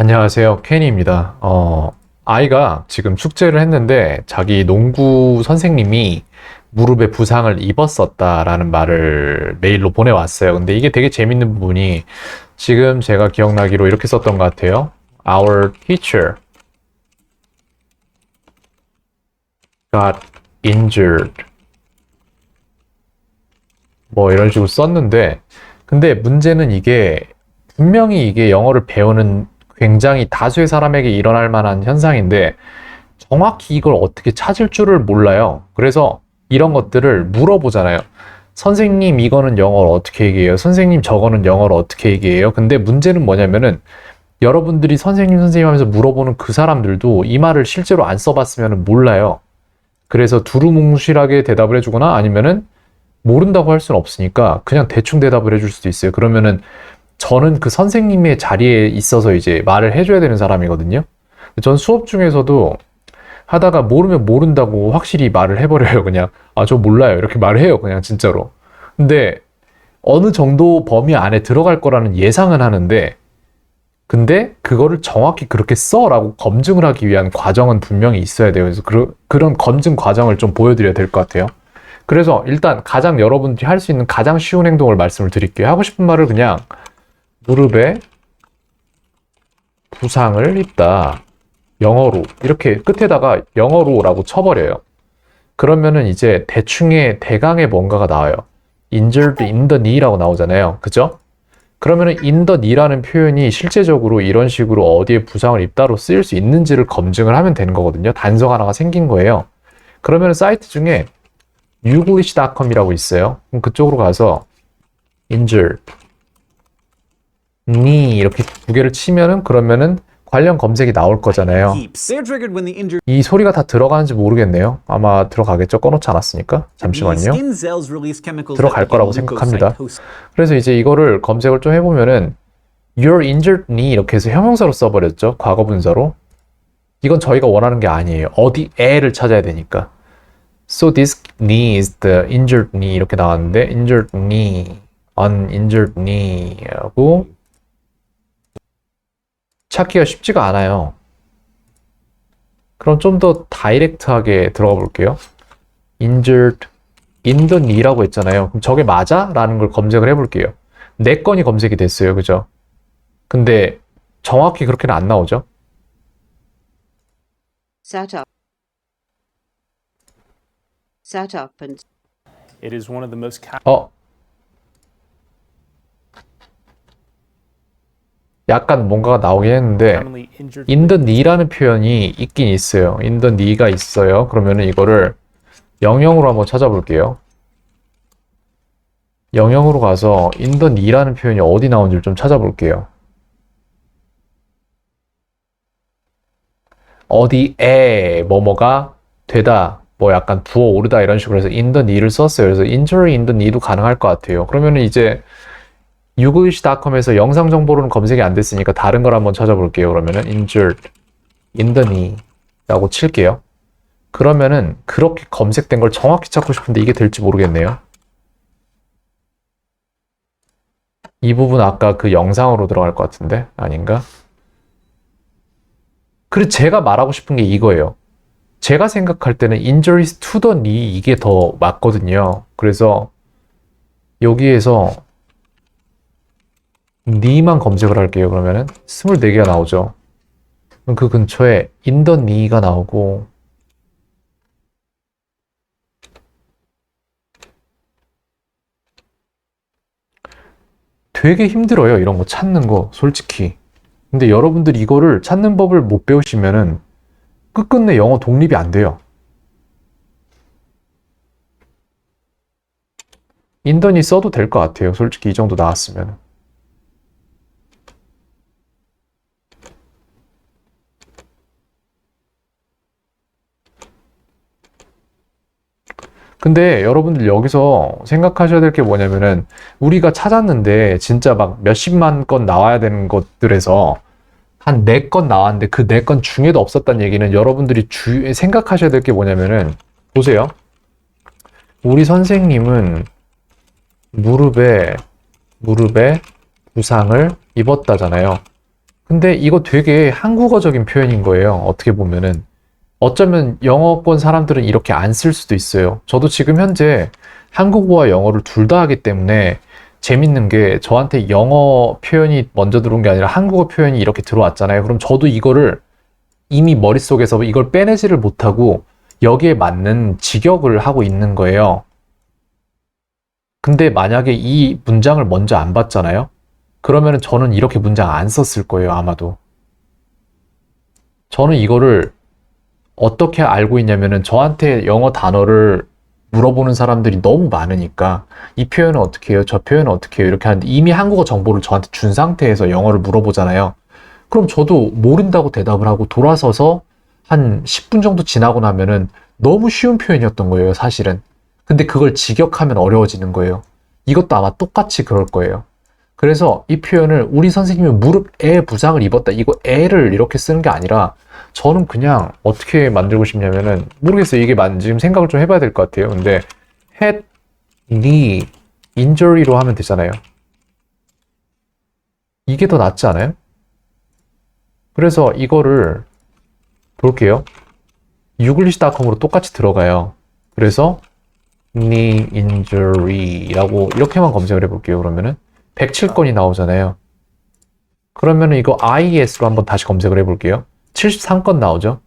안녕하세요. 케니입니다. 아이가 지금 숙제를 했는데 자기 농구 선생님이 무릎에 부상을 입었었다라는 말을 메일로 보내왔어요. 근데 이게 되게 재밌는 부분이 지금 제가 기억나기로 이렇게 썼던 것 같아요. Our teacher got injured. 뭐 이런 식으로 썼는데 근데 문제는 이게 분명히 이게 영어를 배우는 굉장히 다수의 사람에게 일어날 만한 현상인데 정확히 이걸 어떻게 찾을 줄을 몰라요. 그래서 이런 것들을 물어보잖아요. 선생님 이거는 영어로 어떻게 얘기해요? 선생님 저거는 영어로 어떻게 얘기해요? 근데 문제는 뭐냐면은 여러분들이 선생님 하면서 물어보는 그 사람들도 이 말을 실제로 안 써봤으면 몰라요. 그래서 두루뭉실하게 대답을 해주거나 아니면은 모른다고 할 수는 없으니까 그냥 대충 대답을 해줄 수도 있어요. 그러면은 저는 그 선생님의 자리에 있어서 이제 말을 해줘야 되는 사람이거든요. 전 수업 중에서도 하다가 모르면 모른다고 확실히 말을 해버려요. 그냥 저 몰라요 이렇게 말을 해요. 그냥 진짜로. 근데 어느 정도 범위 안에 들어갈 거라는 예상은 하는데 근데 그거를 정확히 그렇게 써라고 검증을 하기 위한 과정은 분명히 있어야 돼요. 그래서 그런 검증 과정을 좀 보여드려야 될 것 같아요. 그래서 일단 가장 여러분들이 할 수 있는 가장 쉬운 행동을 말씀을 드릴게요. 하고 싶은 말을 그냥 무릎에 부상을 입다. 영어로. 이렇게 끝에다가 영어로라고 쳐버려요. 그러면은 이제 대강의 뭔가가 나와요. injured in the knee라고 나오잖아요. 그죠? 그러면은 in the knee라는 표현이 실제적으로 이런 식으로 어디에 부상을 입다로 쓰일 수 있는지를 검증을 하면 되는 거거든요. 단서가 하나가 생긴 거예요. 그러면 사이트 중에 youglish.com이라고 있어요. 그럼 그쪽으로 가서 injured knee 이렇게 두 개를 치면은 그러면은 관련 검색이 나올 거잖아요. 이 소리가 다 들어가는지 모르겠네요. 아마 들어가겠죠. 꺼놓지 않았으니까. 잠시만요. 들어갈 거라고 생각합니다. 그래서 이제 이거를 검색을 좀 해보면은 You're injured knee 이렇게 해서 형용사로 써버렸죠. 과거 분사로. 이건 저희가 원하는 게 아니에요. 어디에를 찾아야 되니까. So this knee is the injured knee 이렇게 나왔는데 injured knee, uninjured knee 하고 찾기가 쉽지가 않아요. 그럼 좀 더 다이렉트하게 들어가 볼게요. injured in the knee라고 했잖아요. 그럼 저게 맞아? 라는 걸 검색을 해볼게요. 4건이 검색이 됐어요. 그죠? 근데 정확히 그렇게는 안 나오죠? Sat up and It is one of the most 약간 뭔가가 나오긴 했는데 commonly injured in the knee라는 표현이 있긴 있어요. in the knee가 있어요. 그러면은 이거를 영영으로 한번 찾아볼게요. 영영으로 가서 in the knee라는 표현이 어디 나온지를 좀 찾아볼게요. 어디에 뭐뭐가 되다, 뭐 약간 부어오르다 이런 식으로 해서 in the knee를 썼어요. 그래서 injury in the knee도 가능할 것 같아요. 그러면은 이제 youglish.com에서 영상 정보로는 검색이 안 됐으니까 다른 걸 한번 찾아볼게요. 그러면은 injured in the knee 라고 칠게요. 그러면은 그렇게 검색된 걸 정확히 찾고 싶은데 이게 될지 모르겠네요. 이 부분 아까 그 영상으로 들어갈 것 같은데 아닌가? 그리고 제가 말하고 싶은 게 이거예요. 제가 생각할 때는 injuries to the knee 이게 더 맞거든요. 그래서 여기에서 knee만 검색을 할게요. 그러면은 24개가 나오죠. 그럼 그 근처에 in the knee가 나오고 되게 힘들어요. 이런 거 찾는 거 솔직히. 근데 여러분들이 이거를 찾는 법을 못 배우시면은 끝끝내 영어 독립이 안 돼요. 인던이 써도 될 것 같아요. 솔직히 이 정도 나왔으면. 근데 여러분들 여기서 생각하셔야 될 게 뭐냐면은 우리가 찾았는데 진짜 막 몇십만 건 나와야 되는 것들에서 한 4건 나왔는데 그 4건 중에도 없었다는 얘기는 여러분들이 생각하셔야 될 게 뭐냐면은 보세요. 우리 선생님은 무릎에 부상을 입었다잖아요. 근데 이거 되게 한국어적인 표현인 거예요. 어떻게 보면은. 어쩌면 영어권 사람들은 이렇게 안 쓸 수도 있어요. 저도 지금 현재 한국어와 영어를 둘 다 하기 때문에 재밌는 게 저한테 영어 표현이 먼저 들어온 게 아니라 한국어 표현이 이렇게 들어왔잖아요. 그럼 저도 이거를 이미 머릿속에서 이걸 빼내지를 못하고 여기에 맞는 직역을 하고 있는 거예요. 근데 만약에 이 문장을 먼저 안 봤잖아요. 그러면은 저는 이렇게 문장 안 썼을 거예요, 아마도. 저는 이거를 어떻게 알고 있냐면은 저한테 영어 단어를 물어보는 사람들이 너무 많으니까 이 표현은 어떻게 해요? 저 표현은 어떻게 해요? 이렇게 하는데 이미 한국어 정보를 저한테 준 상태에서 영어를 물어보잖아요. 그럼 저도 모른다고 대답을 하고 돌아서서 한 10분 정도 지나고 나면은 너무 쉬운 표현이었던 거예요, 사실은. 근데 그걸 직역하면 어려워지는 거예요. 이것도 아마 똑같이 그럴 거예요. 그래서 이 표현을 우리 선생님이 무릎에 부상을 입었다. 이거 애를 이렇게 쓰는 게 아니라 저는 그냥 어떻게 만들고 싶냐면은 모르겠어요. 이게 맞는지 지금 생각을 좀 해봐야 될 것 같아요. 근데 had knee injury로 하면 되잖아요. 이게 더 낫지 않아요? 그래서 이거를 볼게요. 유글리시.com으로 똑같이 들어가요. 그래서 knee injury라고 이렇게만 검색을 해볼게요. 그러면은 107건이 나오잖아요. 그러면은 이거 IES로 한번 다시 검색을 해볼게요. 73건 나오죠.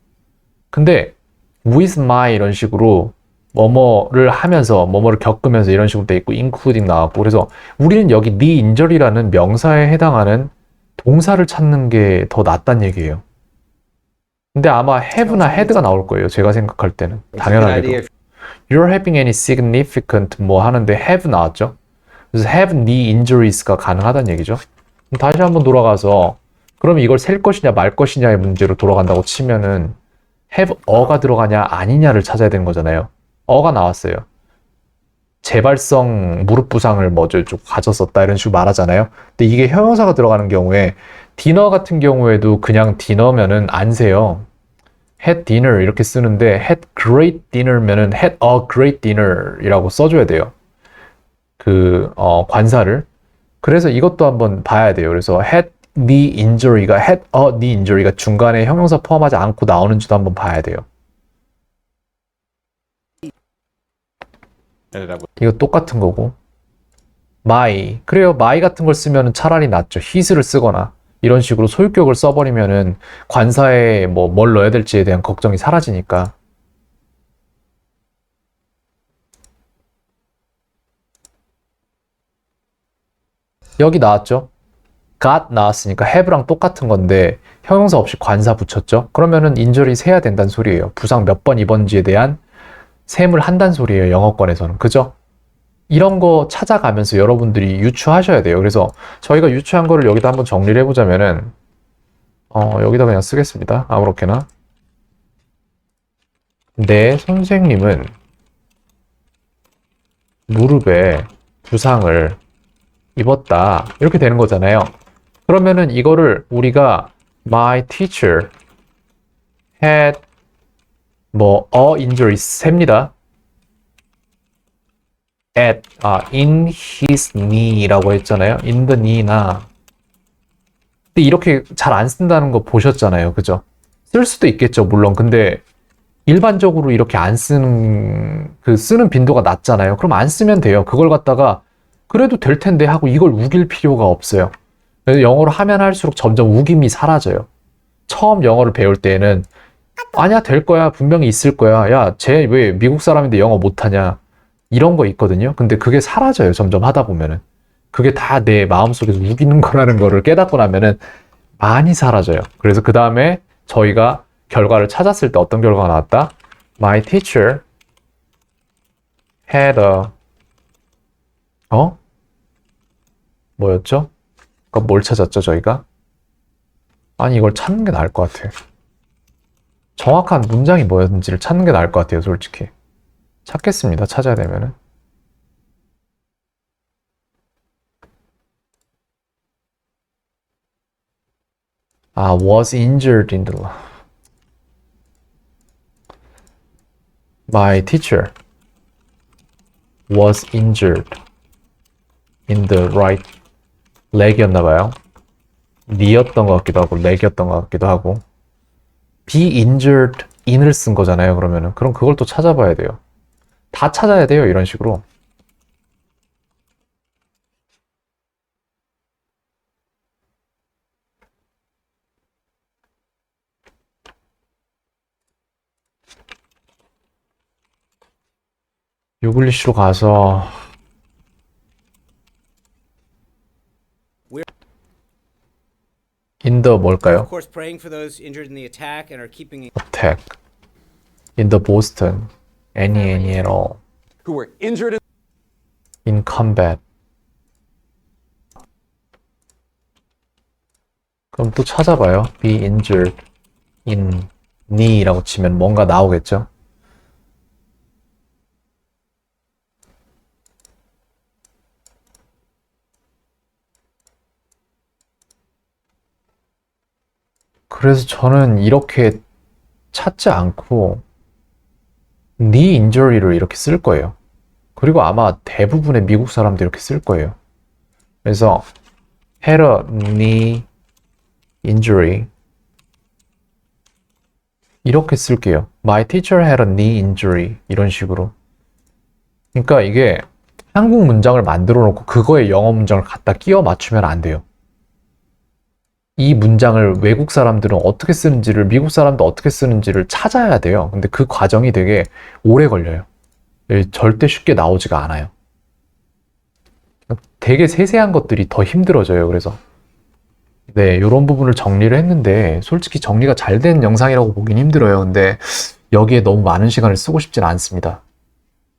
근데 with my 이런 식으로 뭐뭐를 하면서 뭐뭐를 겪으면서 이런 식으로 돼 있고 including 나왔고 그래서 우리는 여기 knee injury라는 명사에 해당하는 동사를 찾는 게 더 낫단 얘기예요. 근데 아마 have나 had가 나올 거예요. 제가 생각할 때는 당연하게도 You're having any significant 뭐 하는데 have 나왔죠. 그래서 have knee injuries가 가능하다는 얘기죠. 그럼 다시 한번 돌아가서 그럼 이걸 셀 것이냐 말 것이냐의 문제로 돌아간다고 치면은 have a가 들어가냐 아니냐를 찾아야 되는 거잖아요. 어가 나왔어요. 재발성 무릎 부상을 뭐죠 좀 가졌었다 이런 식으로 말하잖아요. 근데 이게 형용사가 들어가는 경우에 디너 같은 경우에도 그냥 디너면은 안 세요. had dinner 이렇게 쓰는데 had great dinner면은 had a great dinner이라고 써줘야 돼요. 관사를. 그래서 이것도 한번 봐야 돼요. 그래서 had knee injury가 had a knee injury가 중간에 형용사 포함하지 않고 나오는지도 한번 봐야 돼요. 이거 똑같은 거고. my. 그래요. my 같은 걸 쓰면 차라리 낫죠. his를 쓰거나 이런 식으로 소유격을 써버리면은 관사에 뭘 넣어야 될지에 대한 걱정이 사라지니까. 여기 나왔죠? got 나왔으니까 have랑 똑같은 건데 형용사 없이 관사 붙였죠? 그러면은 인절이 세야 된다는 소리예요. 부상 몇 번 입었는지에 대한 셈을 한다는 소리예요. 영어권에서는. 그죠? 이런 거 찾아가면서 여러분들이 유추하셔야 돼요. 그래서 저희가 유추한 거를 여기다 한번 정리를 해보자면은 여기다 그냥 쓰겠습니다. 아무렇게나. 내 선생님은 무릎에 부상을 입었다. 이렇게 되는 거잖아요. 그러면은 이거를 우리가 my teacher had a injury 셉니다. in his knee라고 했잖아요. in the knee나. 근데 이렇게 잘 안 쓴다는 거 보셨잖아요. 그죠? 쓸 수도 있겠죠. 물론. 근데 일반적으로 이렇게 안 쓰는 쓰는 빈도가 낮잖아요. 그럼 안 쓰면 돼요. 그걸 갖다가 그래도 될 텐데 하고 이걸 우길 필요가 없어요. 그래서 영어를 하면 할수록 점점 우김이 사라져요. 처음 영어를 배울 때에는 아니야 될 거야 분명히 있을 거야 야 쟤 왜 미국 사람인데 영어 못하냐 이런 거 있거든요. 근데 그게 사라져요. 점점 하다 보면은 그게 다 내 마음속에서 우기는 거라는 거를 깨닫고 나면은 많이 사라져요. 그래서 그 다음에 저희가 결과를 찾았을 때 어떤 결과가 나왔다? My teacher had a 뭐였죠? 그러니까 뭘 찾았죠 저희가? 아니 이걸 찾는 게 나을 것 같아. 정확한 문장이 뭐였는지를 찾는 게 나을 것 같아요. 솔직히 찾겠습니다. 찾아야 되면은 was injured in the my teacher was injured in the right leg이었나 봐요. 니였던 것 같기도 하고 렉이었던 것 같기도 하고 be injured in을 쓴 거잖아요. 그러면은 그럼 그걸 또 찾아봐야 돼요. 다 찾아야 돼요. 이런 식으로. 유글리시로 가서 in the 뭘까요? Of course, praying for those injured in the attack and are keeping attack in the Boston any at all who were injured in combat. 그럼 또 찾아봐요. be injured in knee라고 치면 뭔가 나오겠죠? 그래서 저는 이렇게 찾지 않고 knee injury를 이렇게 쓸 거예요. 그리고 아마 대부분의 미국 사람도 이렇게 쓸 거예요. 그래서 had a knee injury 이렇게 쓸게요. My teacher had a knee injury 이런 식으로. 그러니까 이게 한국 문장을 만들어 놓고 그거에 영어 문장을 갖다 끼워 맞추면 안 돼요. 이 문장을 외국 사람들은 어떻게 쓰는지를 미국 사람도 어떻게 쓰는지를 찾아야 돼요. 근데 그 과정이 되게 오래 걸려요. 절대 쉽게 나오지가 않아요. 되게 세세한 것들이 더 힘들어져요. 그래서 네, 이런 부분을 정리를 했는데 솔직히 정리가 잘 된 영상이라고 보긴 힘들어요. 근데 여기에 너무 많은 시간을 쓰고 싶진 않습니다.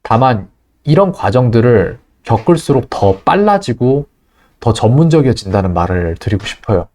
다만 이런 과정들을 겪을수록 더 빨라지고 더 전문적이어진다는 말을 드리고 싶어요.